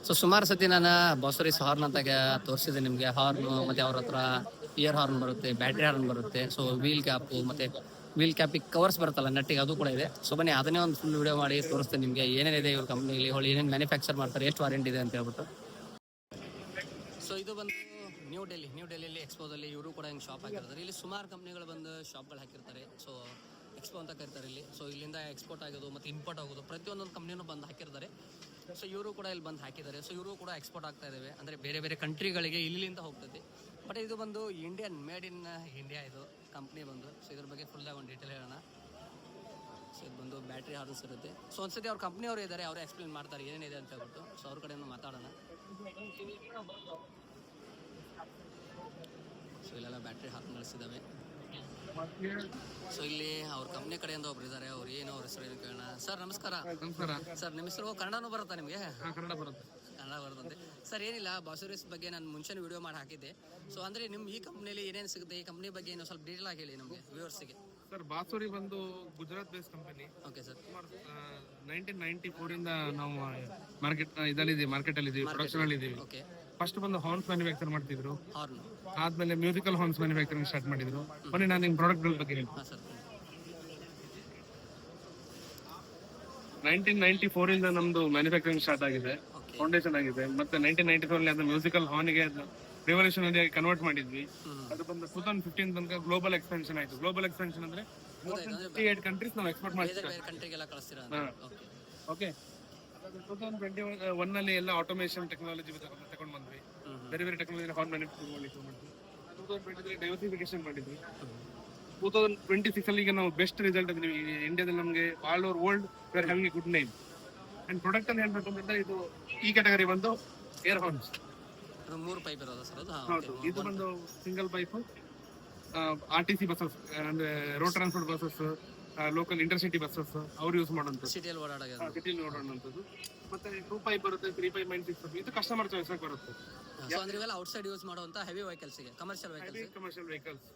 So ಸುಮಾರು ಸತಿ ನಾನು ಬಾಸರೀಸ್ ಹಾರ್ನ್ ಅಂತಾಗ ತೋರಿಸಿದೆ ನಿಮಗೆ. ಹಾರ್ನು ಮತ್ತೆ ಅವ್ರ ಹತ್ರ ಇಯರ್ ಹಾರ್ನ್ ಬರುತ್ತೆ, ಬ್ಯಾಟ್ರಿ ಹಾರ್ನ್ ಬರುತ್ತೆ, ಸೊ ವೀಲ್ ಕ್ಯಾಪು ಮತ್ತೆ ವೀಲ್ ಕ್ಯಾಪಿಗೆ ಕವರ್ಸ್ ಬರುತ್ತಲ್ಲ ನಟ್ಟಿಗೆ, ಅದು ಕೂಡ ಇದೆ. ಸೊ ಬನ್ನಿ ಅದನ್ನೇ ಒಂದು ಫುಲ್ ವಿಡಿಯೋ ಮಾಡಿ ತೋರಿಸ್ತೇನೆ ನಿಮಗೆ ಏನೇನಿದೆ ಇವ್ರ ಕಂಪ್ನಿಲಿ, ಹೊಳಿ ಏನೇನು ಮ್ಯಾನುಫ್ಯಾಕ್ಚರ್ ಮಾಡ್ತಾರೆ, ಎಷ್ಟು ವಾರಂಟಿ ಇದೆ ಅಂತ ಹೇಳ್ಬಿಟ್ಟು. ಸೊ ಇದು ಬಂದು ನ್ಯೂ ಡೆಲ್ಲಿಲಿ ಎಕ್ಸ್ಪೋದಲ್ಲಿ ಇವರು ಕೂಡ ಹಿಂಗೆ ಶಾಪ್ ಹಾಕಿರ್ತಾರೆ. ಇಲ್ಲಿ ಸುಮಾರು ಕಂಪ್ನಿಗಳು ಬಂದು ಶಾಪ್ಗಳು ಹಾಕಿರ್ತಾರೆ. ಸೊ ಎಕ್ಸ್ಪೋ ಅಂತ ಕರೀತಾರೆ ಇಲ್ಲಿ. ಸೊ ಇಲ್ಲಿಂದ ಎಕ್ಸ್ಪೋರ್ಟ್ ಆಗೋದು ಮತ್ತು ಇಂಪೋರ್ಟ್ ಆಗೋದು ಪ್ರತಿಯೊಂದೊಂದು ಕಂಪ್ನಿನೂ ಬಂದು ಹಾಕಿರ್ತಾರೆ. ಸೊ ಇವರು ಕೂಡ ಇಲ್ಲಿ ಬಂದು ಹಾಕಿದ್ದಾರೆ. ಸೊ ಇವರು ಕೂಡ ಎಕ್ಸ್ಪೋರ್ಟ್ ಆಗ್ತಾ ಇದ್ದಾವೆ, ಅಂದರೆ ಬೇರೆ ಬೇರೆ ಕಂಟ್ರಿಗಳಿಗೆ ಇಲ್ಲಿಂದ ಹೋಗ್ತದೆ. ಬಟ್ ಇದು ಬಂದು ಇಂಡಿಯನ್, ಮೇಡ್ ಇನ್ ಇಂಡಿಯಾ ಇದು ಕಂಪ್ನಿ ಬಂದು. ಸೊ ಇದ್ರ ಬಗ್ಗೆ ಫುಲ್ಲಾಗಿ ಒಂದು ಡೀಟೇಲ್ ಹೇಳೋಣ. ಸೊ ಇದು ಬಂದು ಬ್ಯಾಟ್ರಿ ಹಾರ್ನ್ಸ್ ಇರುತ್ತೆ. ಸೊ ಒಂದ್ಸತಿ ಅವ್ರ ಕಂಪ್ನಿಯವರು ಇದ್ದಾರೆ, ಅವರೇ ಎಕ್ಸ್ಪ್ಲೇನ್ ಮಾಡ್ತಾರೆ ಏನೇನಿದೆ ಅಂತ ಹೇಳ್ಬಿಟ್ಟು. ಸೊ ಅವ್ರ ಕಡೆಯಿಂದ ಮಾತಾಡೋಣ. ಸೊ ಇಲ್ಲೆಲ್ಲ ಬ್ಯಾಟ್ರಿ ಹಾಕಿ ನಡೆಸಿದ್ದಾವೆ. ಸೊ ಇಲ್ಲಿ ಅವ್ರ ಕಂಪ್ನಿ ಕಡೆಯಿಂದ ಒಬ್ರು ಇದ್ದಾರೆ, ಅವ್ರು ಏನು ಅವ್ರ ಹೆಸರು ಏನು ಕೇಳೋಣ. ಸರ್ ನಮಸ್ಕಾರ. ನಮಸ್ಕಾರ ಸರ್ ನಿಮ್ಮ ಹೆಸರು ಕನ್ನಡನೂ ಬರುತ್ತಾ ನಿಮಗೆ? ಕನ್ನಡ ಬರುತ್ತೆ. ಕನ್ನಡ ಬರುತ್ತಂತೆ. ಸರ್ ಏನಿಲ್ಲ, ಬಾಸರೀಸ್ ಬಗ್ಗೆ ನಾನು ಮುಂಚೆನೇ ವಿಡಿಯೋ ಮಾಡಿ ಹಾಕಿದ್ದೆ. ಸೊ ಅಂದರೆ ನಿಮ್ಮ ಈ ಕಂಪ್ನಿಯಲ್ಲಿ ಏನೇನು ಸಿಗುತ್ತೆ, ಈ ಕಂಪ್ನಿ ಬಗ್ಗೆ ಏನು ಸ್ವಲ್ಪ ಡೀಟೇಲ್ ಆಗಿ ಹೇಳಿ ನಮಗೆ ವ್ಯೂವರ್ಸಿಗೆ. ಸರ್ ಬಾಸುರಿ ಬಂದು Gujarat base company. Okay sir. 1994 ಇಂದ ನಾವು ಮಾರ್ಕೆಟ್ ಅಲ್ಲಿ ಇದೀವಿ, ಪ್ರೊಡಕ್ಷನ್ ಅಲ್ಲಿ ಇದೀವಿ. ಓಕೆ. ಫಸ್ಟ್ ಬಂದು ಹಾರ್ನ್ಸ್ ಮ್ಯಾನುಫ್ಯಾಕ್ಚರ್ ಮಾಡ್ತಿದ್ರು, ಹಾರ್ನ್ ಆದ್ಮೇಲೆ ಮ್ಯೂಸಿಕಲ್ ಹಾರ್ನ್ಸ್ ಮ್ಯಾನುಫ್ಯಾಕ್ಚರಿಂಗ್ ಸ್ಟಾರ್ಟ್ ಮಾಡಿದ್ರು. ಬನ್ನಿ ನಾನು ನಿಮ್ ಪ್ರಾಡಕ್ಟ್ ಬಗ್ಗೆ ಹೇಳ್ತೀನಿ. ಹಾಂ ಸರ್. 1994 ಇಂದ ನಮ್ದು ಮ್ಯಾನುಫ್ಯಾಕ್ಚರಿಂಗ್ ಸ್ಟಾರ್ಟ್ ಆಗಿದೆ, ಫೌಂಡೇಶನ್ ಆಗಿದೆ. ಮತ್ತೆ 1994 ಅಲ್ಲಿ ಅದು ಮ್ಯೂಸಿಕಲ್ ಹಾರ್ನ್ಗೆ ರಿವಲ್ಯೂಷನ್ ಕನ್ವರ್ಟ್ ಮಾಡಿದ್ವಿ. ಅದು ಬಂದು 2015 ತನಕ ಗ್ಲೋಬಲ್ ಎಕ್ಸ್ಪೆನ್ಷನ್ ಆಯ್ತು. ಗ್ಲೋಬಲ್ ಎಕ್ಸ್ಪೆನ್ಷನ್ ಅಂದ್ರೆ 58 ಕಂಟ್ರೀಸ್ ನಾವು ಎಕ್ಸ್ಪೋರ್ಟ್ ಮಾಡ್ತೀವಿ. ಕಂಟ್ರಿಗೆಲ್ಲ ಕಳಿಸ್ತೀರಾ? ಓಕೆ. 2021 ನಲ್ಲಿ ಎಲ್ಲ ಆಟೋಮೇಷನ್ ಟೆಕ್ನಾಲಜಿ ತಗೊಂಡ್ ಬಂದ್ವಿ. ಬೇರೆ ಬೇರೆ ಟೆಕ್ನಾಲಜಿ ಹಾರ್ನ್ ಮ್ಯಾನುಫ್ಯಾಕ್ಚರಿಂಗ್ ಮಾಡ್ಲಿಕ್ಕೆ ಮಾಡಿದ್ವಿ. 2023 ಡೈವರ್ಸಿಫಿಕೇಶನ್ ಮಾಡಿದ್ವಿ. 2026 ಅಲ್ಲಿ ಈಗ ನಾವು ಬೆಸ್ಟ್ ರಿಸಲ್ಟ್ ಅಂದ್ರೆ ಇಂಡಿಯಾದಲ್ಲಿ ನಮಗೆ all over world we are having A good name. And product ಅಂತ ಹೇಳ್ಬೇಕು ಅಂತಂದ್ರೆ ಇದು ಈ ಕ್ಯಾಟಗರಿ ಬಂದು ಏರ್ ಹಾರ್ನ್ಸ್. 3 ಪೈಪ್ ಇರೋದು ಸರ್ ಅದು? ಹೌದು. ಇದು ಬಂದು ಸಿಂಗಲ್ ಪೈಪ್ RTC ಬಸ್ಸಸ್ ಅಂದ್ರೆ road transport buses, local intercity buses ಅವ್ರು ಯೂಸ್ ಮಾಡುವಂಥದ್ದು, ಸಿಟಿಯಲ್ಲಿ ಓಡಾಡುವಂಥದ್ದು. ಮತ್ತೆ 2 ಪೈಪ್ ಬರುತ್ತೆ, 3 ಪೈಪ್ 96. ಇದು ಕಸ್ಟಮರ್ ಚಾಯ್ಸ್ ಆಗಿ ಬರುತ್ತೆ. ಅಂದ್ರೆ ಇವೆಲ್ಲ ಔಟ್ಸೈಡ್ ಯೂಸ್ ಮಾಡುವಂತ ಹೆವಿ ವೆಹಿಕಲ್ಸ್ ಗೆ, ಕಮರ್ಷಿಯಲ್ ವೆಹಿಕಲ್ಸ್.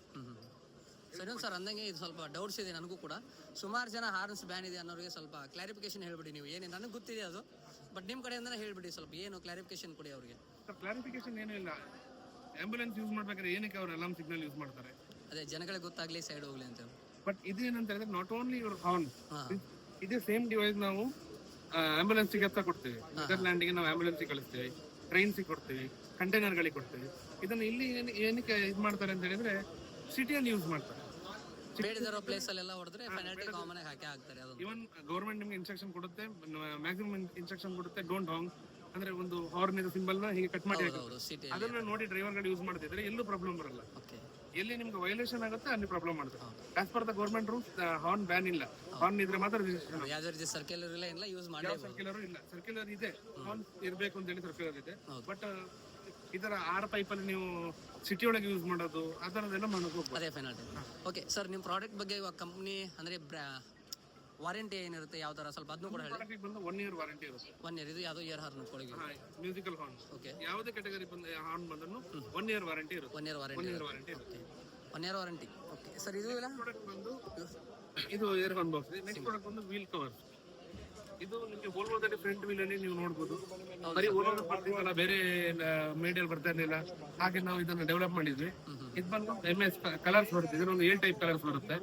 ಸರಿ ಸರ್, ಅಂದಂಗೆ ಇದು ಸ್ವಲ್ಪ ಡೌಟ್ಸ್ ಇದೆ ನನಗೂ ಕೂಡ. ಸುಮಾರು ಜನ ಹಾರ್ನ್ಸ್ ಬ್ಯಾನ್ ಇದೆ ಅನ್ನೋರಿಗೆ ಸ್ವಲ್ಪ ಕ್ಲಾರಿಫಿಕೇಶನ್ ಹೇಳ್ಬಿಡಿ ನೀವು. ಏನೇ ನನಗೆ ಗೊತ್ತಿದೆ ಅದು, ಬಟ್ ನಿಮ್ಮ ಕಡೆಯಿಂದನೇ ಹೇಳ್ಬಿಡಿ ಸ್ವಲ್ಪ, ಏನು ಕ್ಲಾರಿಫಿಕೇಶನ್ ಕೊಡಿ ಅವ್ರಿಗೆ. ಕ್ಲಾರಿಫಿಕೇಶನ್ ಏನೂ ಇಲ್ಲ. ಆಂಬ್ಯುಲೆನ್ಸ್ ಯೂಸ್ ಮಾಡ್ಬೇಕಾದ್ರೆ ಏನಕ್ಕೆ ಅವ್ರು ಅಲಾರ್ಮ್ ಸಿಗ್ನಲ್ ಯೂಸ್ ಮಾಡ್ತಾರೆ? ಅದೇ ಜನಗಳಿಗೆ ಗೊತ್ತಾಗ್ಲಿ, ಸೈಡ್ ಹೋಗ್ಲಿ ಅಂತ. ಬಟ್ ಇದು ಏನಂತ ಹೇಳಿದ್ರೆ ನಾಟ್ ಓನ್ಲಿ ಯುವರ್ ಹಾರ್ನ್, ಇದೇ ಸೇಮ್ ಡಿವೈಸ್ ನಾವು ಆಂಬ್ಯುಲೆನ್ಸ್ ಗೆ ಕೊಡ್ತೀವಿ. ನೆದರ್ಲ್ಯಾಂಡ್ ಗೆ ನಾವು ಆಂಬ್ಯುಲೆನ್ಸ್ ಕಳಿಸ್ತೀವಿ, ಟ್ರೈನ್ಸ್ ಕೊಡ್ತೀವಿ, ಕಂಟೈನರ್ ಗಳಿಗೆ ಕೊಡ್ತೀವಿ. ಇದನ್ನ ಇಲ್ಲಿ ಏನಕ್ಕೆ ಇದು ಮಾಡ್ತಾರೆ ಅಂತ ಹೇಳಿದ್ರೆ ಸಿಟಿಯಲ್ಲಿ ಯೂಸ್ ಮಾಡ್ತಾರೆ. ಬೇಡದಿರೋ ಪ್ಲೇಸ್ ಅಲ್ಲೆಲ್ಲ ಹೊಡೆದ್ರೆ ಪೆನಾಲ್ಟಿ ಕಾಮನ್ ಆಗಿ ಹಾಕೇ ಹಾಕ್ತಾರೆ. ಇವನ್ ಗವರ್ಮೆಂಟ್ ನಿಮ್ಗೆ ಇನ್ಸ್ಟ್ರಕ್ಷನ್ ಕೊಡುತ್ತೆ, ಮ್ಯಾಕ್ಸಿಮಮ್ ಇನ್ಸ್ಟ್ರಕ್ಷನ್ ಕೊಡುತ್ತೆ, ಡೋಂಟ್ ಹಾರ್ನ್ ಅಂದ್ರೆ ಒಂದು ಹಾರ್ನ್ ಇರೋ ಸಿಂಬಲ್ ನ ಹೀಗೆ ಕಟ್ ಮಾಡಿ ಅದನ್ನ ನೋಡಿ ಡ್ರೈವರ್ ಗಳು ಯೂಸ್ ಮಾಡ್ತಿದ್ರೆ ಎಲ್ಲೂ ಪ್ರಾಬ್ಲಮ್ ಬರಲ್ಲ. ಎಲ್ಲಿ ನಿಮ್ಗೆ ವೈಲೇಷನ್ ಆಗುತ್ತೆ ಅಲ್ಲಿ ಪ್ರಾಬ್ಲಮ್ ಮಾಡ್ತಾರೆ. As per the government rules horn ban ಇಲ್ಲ. ಹಾರ್ನ್ ಇದ್ರೆ ಮಾತ್ರ ಸರ್ಕ್ಯುಲರ್ ಇಲ್ಲ, ಯೂಸ್ ಮಾಡಿ. ಸರ್ಕ್ಯುಲರ್ ಇಲ್ಲ, ಸರ್ಕ್ಯುಲರ್ ಇದೆ, ಹಾರ್ನ್ ಇರಬೇಕು ಅಂತ ಹೇಳಿ ಸರ್ಕ್ಯುಲರ್ ಇದೆ. ಬಟ್ ಇದರ 6 ಪೈಪ್ ಅಲ್ಲಿ ನೀವು ಸಿಟಿ ಒಳಗೆ ಯೂಸ್ ಮಾಡೋದು ಅದರದೆಲ್ಲ ಮಾಡೋದು ಅದೇ ಪೆನಾಲ್ಟಿ. ಓಕೆ ಸರ್, ನಿಮ್ಮ ಪ್ರಾಡಕ್ಟ್ ಬಗ್ಗೆ ಇವಾಗ ಕಂಪ್ನಿ ಅಂದ್ರೆ ವಾರಂಟಿ ಏನಿರುತ್ತೆ, ಯಾವ ತರ ಸ್ವಲ್ಪ ಅದನ್ನು ಕೂಡ ಹೇಳಿ. ಬಂದು 1 ಇಯರ್ ವಾರಂಟಿ ಇರುತ್ತೆ. 1 ಇಯರ್. ಇದು ಯಾವುದೋ ಇಯರ್ ಹಾರ್ನ್ ಕೊಡಿ, ಮ್ಯೂಸಿಕಲ್ ಹಾರ್ನ್. ಓಕೆ. ಯಾವುದೇ ಕ್ಯಾಟಗರಿ ಬಂದು ಹಾರ್ನ್ ಬಂದ್ರು 1 ಇಯರ್ ವಾರಂಟಿ ಇರುತ್ತೆ. 1 ಇಯರ್ ವಾರಂಟಿ ಇರುತ್ತೆ. 1 ಇಯರ್ ವಾರಂಟಿ. ಓಕೆ ಸರ್, ಇದು ಇಲ್ಲ ಪ್ರಾಡಕ್ಟ್ ಬಂದು ಇದು air horn box. Next product ಬಂದು ವೀಲ್ ಕವರ್. ಇದು ನಿಮಗೆ ವೋಲ್ವೋದಲ್ಲಿ ಫ್ರಂಟ್ ವೀಲ್ ಅಲ್ಲಿ ನೀವು ನೋಡಬಹುದು. ಬರೀ ವೋಲ್ವೋ ಬರ್ತಿಲ್ಲ, ಬೇರೆ ಮೀಡಿಯಲ್ ಬರ್ತಾ ಇರಲಿಲ್ಲ. ಹಾಗೆ ನಾವು ಇದನ್ನ ಡೆವಲಪ್ ಮಾಡಿದ್ವಿ. ಇದು ಬಂದು MS ಕಲರ್ಸ್ ಬರುತ್ತೆ. ಇದರೊಂದು 7 ಟೈಪ್ ಕಲರ್ಸ್ ಬರುತ್ತೆ.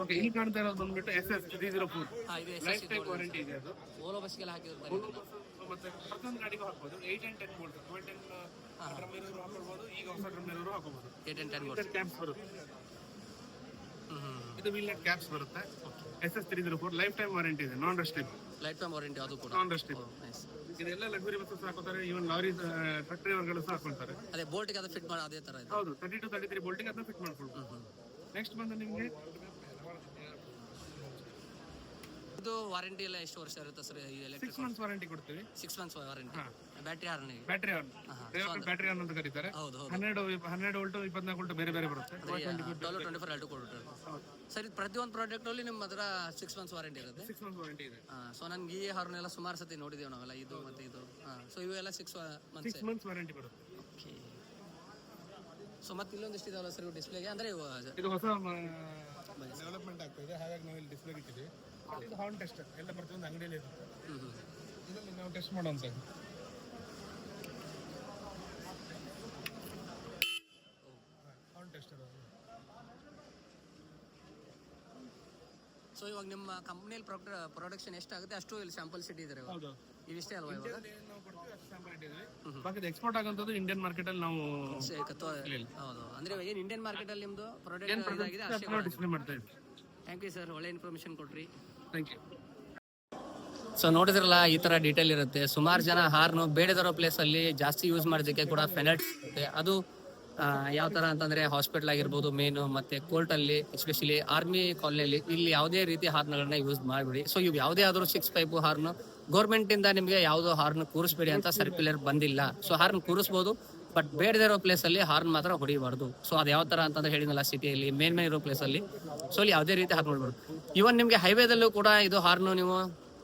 ಓಕೆ. ಇಲ್ಲಿ ಕಾಣ್ತಾ ಇರೋದು ಬಂದ್ಬಿಟ್ಟು SS 304 ಲೈಫ್ ಟೈಮ್ ವಾರಂಟಿ ಇದೆ. ಅದು ವೋಲ್ವೋ ಬಸ್ಗೆಲ್ಲ ಹಾಕಿರ್ತಾರೆ. ಮತ್ತೆ ಪ್ರತಿಯೊಂದು ಗಾಡಿಗೂ ಹಾಕಬಹುದು. 8 and 10 ಮೋಡ್, 10 ಡ್ರಮ್ ಇರೋರು ಹಾಕಬಹುದು. ಈಗ ಹೊಸ ಡ್ರಮ್ ಇರೋರು ಹಾಕಬಹುದು. 8 and 10 ಮೋಡ್ ಕ್ಯಾಪ್ಸ್ ಬರುತ್ತೆ. ಇದು ವೀಲ್ ನಟ್ ಕ್ಯಾಪ್ಸ್ ಬರುತ್ತೆ. SS 304 ಲೈಫ್ ಟೈಮ್ ವಾರಂಟಿ ಇದೆ, non rustable. Lifetime warranty ಅದು ಕೂಡ ನಾನ್ ರಸ್ಟೇಬಲ್. ಇದೆಲ್ಲ ಲಕ್ಸುರಿ ಬಸ್ಸಸ್ ಹಾಕೋತಾರೆ, ಈವನ್ ಲಾರಿ ಟ್ರಕ್ ಡ್ರೈವರ್ಗಳು ಸಹ ಹಾಕೊಳ್ತಾರೆ. ಅದೇ ಬೋಲ್ಟ್ ಗೆ ಅದು ಫಿಟ್ ಮಾಡಿ ಅದೇ ತರ ಇದೆ. ಹೌದು, 32 33 ಬೋಲ್ಟ್ ಗೆ ಅದನ್ನ ಫಿಟ್ ಮಾಡ್ಕೊಳ್ಬಹುದು. ನೆಕ್ಸ್ಟ್ ಬಂದು ನಿಮಗೆ ಇದು ವಾರಂಟಿ ಎಲ್ಲ ಎಷ್ಟು ವರ್ಷ ಇರುತ್ತೆ ಸರ್? 6 ಮಂತ್ಸ್ ವಾರಂಟಿ ಕೊಡ್ತೀವಿ. 6 months warranty. Battery horn battery horn ಅಂತ ಕರೀತಾರೆ. 12 ವೋಲ್ಟ್ 24 ವೋಲ್ಟ್ ಬೇರೆ ಬೇರೆ ಬರುತ್ತೆ. 24 L2 ಕೊಡ್ತಾರೆ ಸರ್. ಇದು ಪ್ರತಿಯೊಂದು ಪ್ರಾಡಕ್ಟ್ ಅಲ್ಲಿ ನಿಮ್ಮ ಹತ್ರ 6 ಮಂತ್ಸ್ ವಾರಂಟಿ ಇರುತ್ತೆ. 6 ಮಂತ್ಸ್ ವಾರಂಟಿ ಇದೆ. ಸೊ ನನ್ಗೆ ಈ ಹಾರ್ನ್ ಎಲ್ಲ ಸುಮಾರು ಸತಿ ನೋಡಿದೇವೆ ನಾವೆಲ್ಲ, ಇದು ಮತ್ತೆ ಇದು. ಸೊ ಇವೆಲ್ಲ 6 ಮಂತ್ಸ್ ವಾರಂಟಿ ಬರುತ್ತೆ. ಓಕೆ. ಸೊ ಮತ್ತೆ ಇಲ್ಲೊಂದಿಷ್ಟು ಇದಾವಲ್ಲ ಸರ್ ಡಿಸ್ಪ್ಲೇಗೆ, ಅಂದ್ರೆ ಇದು ಹೊಸ ಡೆವಲಪ್ಮೆಂಟ್ ಆಗ್ತಾ ಇದೆ, ಹಾಗಾಗಿ ನಾವು ಇಲ್ಲಿ ಡಿಸ್ಪ್ಲೇ ಇಟ್ಟಿದ್ದೀವಿ. ಇದು ಹಾರ್ನ್ ಟೆಸ್ಟರ್ ಎಲ್ಲ ಪ್ರತಿಯೊಂದು ಅಂಗಡಿಯಲ್ಲಿ ಇರುತ್ತೆ. ಇದರಲ್ಲಿ ನಾವು ಟೆಸ್ಟ್ ಮಾಡುವಂಥದ್ದು. ಸೊ ಇವಾಗ ನಿಮ್ಮ ಕಂಪ್ನಿಯಲ್ಲಿ ಪ್ರೊಡಕ್ಷನ್ ಎಷ್ಟಾಗುತ್ತೆ ಅಷ್ಟು ಇಲ್ಲಿ ಸ್ಯಾಂಪಲ್ಸ್ ಇಟ್ಟಿದ್ದಾರೆ ಇವಾಗ. ಹೌದು. ಇವಿಷ್ಟೇ ಅಲ್ವಾ ಇವಾಗ? ನಾವು ಕೊಡ್ತೀವಿ ಅಷ್ಟು sample ಇಟ್ಟಿದ್ದೀವಿ. ಬಾಕಿದು ಎಕ್ಸ್ಪೋರ್ಟ್ ಆಗೋಂಥದ್ದು ಇಂಡಿಯನ್ ಮಾರ್ಕೆಟ್ ಅಲ್ಲಿ ನಾವು ಹೌದು, ಅಂದ್ರೆ ಏನು ಇಂಡಿಯನ್ ಮಾರ್ಕೆಟ್ ಅಲ್ಲಿ ನಿಮ್ದು ಪ್ರಾಡಕ್ಟ್ ಇದಾಗಿದೆ ಅಷ್ಟೇ. ಡಿಸ್ಪ್ಲೇ ಮಾಡ್ತಾ ಇದ್ದೀವಿ. ಥ್ಯಾಂಕ್ ಯು ಸರ್, ಒಳ್ಳೆ ಇನ್ಫಾರ್ಮೇಶನ್ ಕೊಟ್ರಿ. Thank you. ಸೊ ನೋಡಿದ್ರಲ್ಲ, ಈ ತರ ಡೀಟೇಲ್ ಇರುತ್ತೆ. ಸುಮಾರು ಜನ ಹಾರ್ನು ಬೇಡದಿರೋ ಪ್ಲೇಸ್ ಅಲ್ಲಿ ಜಾಸ್ತಿ ಯೂಸ್ ಮಾಡೋದಕ್ಕೆ ಕೂಡ ಫೆನಲ್ಟಿ ಇರುತ್ತೆ. ಅದು ಯಾವ ತರ ಅಂತಂದ್ರೆ ಹಾಸ್ಪಿಟಲ್ ಆಗಿರ್ಬೋದು ಮೇನು, ಮತ್ತೆ ಕೋರ್ಟ್ ಅಲ್ಲಿ, ಎಸ್ಪೆಷಲಿ ಆರ್ಮಿ ಕಾಲನಿಯಲ್ಲಿ ಇಲ್ಲಿ ಯಾವುದೇ ರೀತಿ ಹಾರ್ನ್ಗಳನ್ನ ಯೂಸ್ ಮಾಡಬೇಡಿ. ಸೊ ಇವು ಯಾವುದೇ ಆದ್ರೂ 6 ಪೈಪ್ ಹಾರ್ನ್ ಗೌರ್ಮೆಂಟ್ ಇಂದ ನಿಮಗೆ ಯಾವುದೋ ಹಾರ್ನ್ ಕೂರಿಸ್ಬೇಡಿ ಅಂತ ಸರ್ಕ್ಯುಲರ್ ಬಂದಿಲ್ಲ. ಸೊ ಹಾರ್ನ್ ಕೂರಿಸ್ಬೋದು, ಬಟ್ ಬೇಡದಿರೋ ಪ್ಲೇಸ್ ಅಲ್ಲಿ ಹಾರ್ನ್ ಮಾತ್ರ ಹೊಡಿಬಾರ್ದು. ಸೊ ಅದು ಯಾವ ತರ ಅಂತಂದ್ರೆ ಹೇಳಿದ್ನಲ್ಲ, ಸಿಟಿಯಲ್ಲಿ ಮೇನ್ ಇರೋ ಪ್ಲೇಸ್ ಅಲ್ಲಿ ಸೊ ಅಲ್ಲಿ ಯಾವುದೇ ರೀತಿ ಹಾರ್ನ್ ಮಾಡಬಾರ್ದು. ಇವನ್ ನಿಮ್ಗೆ ಹೈವೇದಲ್ಲೂ ಕೂಡ ಇದು ಹಾರ್ನ್ ನೀವು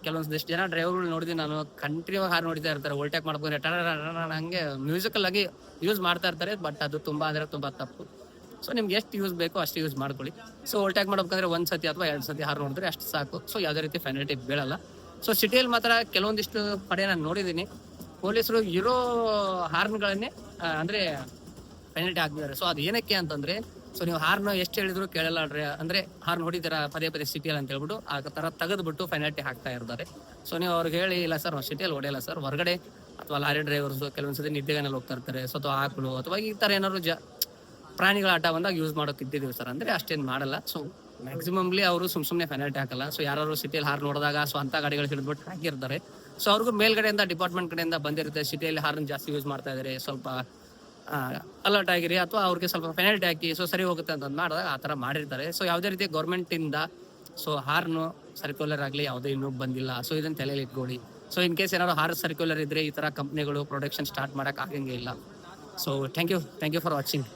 ಕೆಲವೊಂದಿಷ್ಟು ಜನ ಡ್ರೈವರ್ಗಳು ನೋಡಿದ್ವಿ ನಾನು, ಕಂಟಿನ್ಯೂ ಹಾರ್ನ್ ಹೊಡಿತಾ ಇರ್ತಾರೆ. ಓಲ್ಟೇಕ್ ಮಾಡ್ಕೊಂಡ್ರೆ ಹಂಗೆ ಮ್ಯೂಸಿಕಲ್ ಆಗಿ ಯೂಸ್ ಮಾಡ್ತಾ ಇರ್ತಾರೆ. ಬಟ್ ಅದು ತುಂಬಾ ಅಂದ್ರೆ ತುಂಬಾ ತಪ್ಪು. ಸೊ ನಿಮ್ಗೆ ಎಷ್ಟು ಯೂಸ್ ಬೇಕೋ ಅಷ್ಟು ಯೂಸ್ ಮಾಡ್ಕೊಳ್ಳಿ. ಸೊ ಓಲ್ಟೇಕ್ ಮಾಡ್ಬೇಕಂದ್ರೆ 1 ಸತಿ ಅಥವಾ 2 ಸತಿ ಹಾರ್ನ್ ಹೊಡೆದ್ರೆ ಅಷ್ಟು ಸಾಕು. ಸೊ ಯಾವುದೇ ರೀತಿ ಪೆನಾಲ್ಟಿ ಬೀಳಲ್ಲ. ಸೊ ಸಿಟಿಯಲ್ಲಿ ಮಾತ್ರ ಕೆಲವೊಂದಿಷ್ಟು ಕಡೆ ನಾನು ನೋಡಿದ್ದೀನಿ, ಪೊಲೀಸರು ಇರೋ ಹಾರ್ನ್ಗಳನ್ನೇ ಅಂದ್ರೆ ಪೆನಾಲ್ಟಿ ಹಾಕ್ತಿದ್ದಾರೆ. ಸೊ ಅದು ಏನಕ್ಕೆ ಅಂತಂದ್ರೆ, ಸೊ ನೀವು ಹಾರ್ನ್ ಎಷ್ಟು ಹೇಳಿದ್ರು ಕೇಳಲ್ಲ ಅಂದ್ರೆ ಹಾರ್ನ್ ಹೊಡಿತೀರಾ ಪದೇ ಪದೇ ಸಿಟಿಯಲ್ಲಿ ಅಂತ ಹೇಳ್ಬಿಟ್ಟು ಆ ತರ ತೆಗೆದ್ಬಿಟ್ಟು ಪೆನಾಲ್ಟಿ ಹಾಕ್ತಾ ಇರ್ತಾರೆ. ಸೊ ನೀವು ಅವ್ರಿಗೆ ಹೇಳಿ, ಇಲ್ಲ ಸರ್ ಸಿಟಿಯಲ್ಲಿ ಹೊಡೆಯಲ್ಲ ಸರ್, ಹೊರಗಡೆ ಅಥವಾ ಲಾರಿ ಡ್ರೈವರ್ಸ್ ಕೆಲವೊಂದ್ಸತಿ ನಿದ್ದೆಗಾನಲ್ಲಿ ಹೋಗ್ತಾ ಇರ್ತಾರೆ. ಸೊ ಅಥವಾ ಆಕಳು ಅಥವಾ ಈ ತರ ಏನಾದ್ರು ಪ್ರಾಣಿಗಳ ಆಟ ಬಂದಾಗ ಯೂಸ್ ಮಾಡೋಕೆ ಇದ್ದಿದ್ದೀವಿ ಸರ್ ಅಂದ್ರೆ ಅಷ್ಟೇನು ಮಾಡಲ್ಲ. ಸೊ ಮ್ಯಾಕ್ಸಿಮಮ್ಲಿ ಅವರು ಸುಮ್ಮನೆ ಪೆನಾಲ್ಟಿ ಹಾಕಲ್ಲ. ಸೊ ಯಾರು ಸಿಟಿಯಲ್ಲಿ ಹಾರ್ನ್ ನೋಡಿದಾಗ ಸೊ ಅಂತ ಗಾಡಿಗಳು ಹಿಡಿದ್ಬಿಟ್ಟು ಹಾಕಿರ್ತಾರೆ. ಸೊ ಅವ್ರಿಗೂ ಮೇಲ್ಗಡೆಯಿಂದ ಡಿಪಾರ್ಟ್ಮೆಂಟ್ ಕಡೆಯಿಂದ ಬಂದಿರುತ್ತೆ, ಸಿಟಿಯಲ್ಲಿ ಹಾರ್ನ್ ಜಾಸ್ತಿ ಯೂಸ್ ಮಾಡ್ತಾ ಇದ್ದಾರೆ, ಸ್ವಲ್ಪ ಅಲರ್ಟ್ ಆಗಿರಿ ಅಥವಾ ಅವ್ರಿಗೆ ಸ್ವಲ್ಪ ಪೆನಾಲ್ಟಿ ಹಾಕಿ ಸೊ ಸರಿ ಹೋಗುತ್ತೆ ಅಂತ ಮಾಡಿದಾಗ ಆ ಥರ ಮಾಡಿರ್ತಾರೆ. ಸೊ ಯಾವುದೇ ರೀತಿ ಗೌರ್ಮೆಂಟಿಂದ ಸೊ ಹಾರ್ನು ಸರ್ಕ್ಯುಲರ್ ಆಗಲಿ ಯಾವುದೇ ಇನ್ನೂ ಬಂದಿಲ್ಲ. ಸೊ ಇದನ್ನು ತಲೆಯಲ್ಲಿ ಇಟ್ಕೊಳ್ಳಿ. ಸೊ ಇನ್ ಕೇಸ್ ಏನಾದ್ರು ಹಾರ್ ಸರ್ಕ್ಯುಲರ್ ಇದ್ರೆ ಈ ಥರ ಕಂಪ್ನಿಗಳು ಪ್ರೊಡಕ್ಷನ್ ಸ್ಟಾರ್ಟ್ ಮಾಡೋಕೆ ಆಗಂಗೆ ಇಲ್ಲ. So thank you for watching.